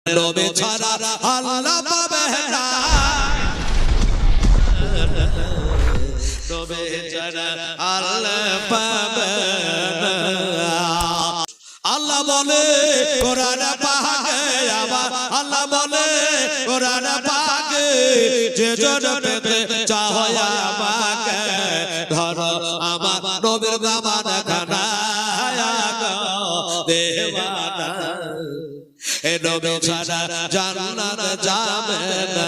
নবী ছাড়া আল্লাহ পাবে না, নবী ছাড়া আল্লাহ পাবে না। আল্লাহ বলে কোরআন পাকে, আবার আল্লাহ বলে কোরআন পাকে, যে জন পেতে চাও আমাকে ধরো আমার নবীর দামান খানা দেওয়ানা। এ নবী ছাড়া জান্নাত যাবে না,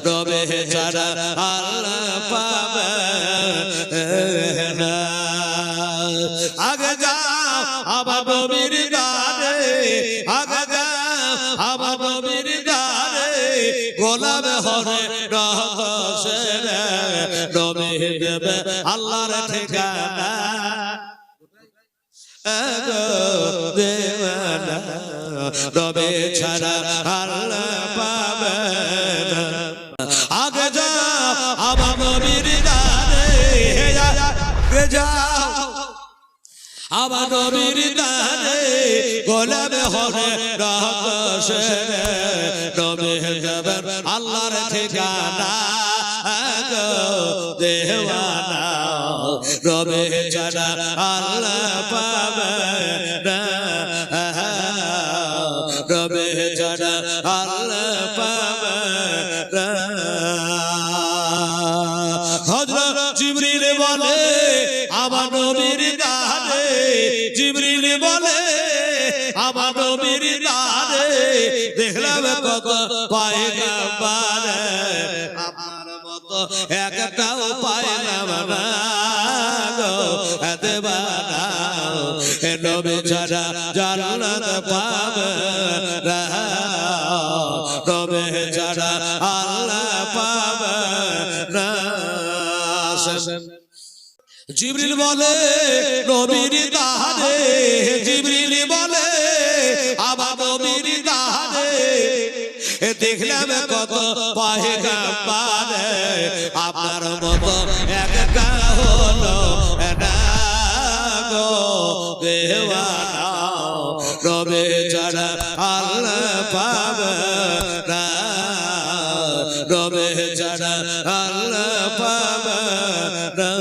নবী ছাড়া আল্লাহ পাবে না। আগে যাও আমার নবীর দারে, আগে যাও আমার নবীর দারে, গোলাম হরে রহসের নবী দেবে আল্লাহর ঠিকানা দেওয়ানা। নবী ছাড়া আল্লাহ পাবে না। আগে যাও আমার নবীর দারে, আগে যাও আমার নবীর দারে, গোলাম হরে রহসের নবী দেবে আল্লাহর ঠিকানা দেওয়ানা। নবী ছাড়া আল্লাহ পাবে না, নবী ছাড়া আল্লাহ পাবে না। হযরত জিবরিল বলে আমার নবীর দারে, জিবরিল বলে আমার নবীর দারে, দেখলাম কত পয়গম্বর, আপনার মতো একটাও পাইলাম না গো দেওয়ানা। এ নবী ছাড়া জান্নাত পাবে না, নবী ছাড়া আল্লাহ পাবে না। জিবরিল বলে নবীর দারে, জিবরিল বলে আমার নবীর দারে, দেখলাম কত পয়গম্বর, আপনার মতো একটা হলো না গো দেওয়ানা। নবী ছাড়া আল্লাহ পাবে না, নবী ছাড়া আল্লাহ পাবে না।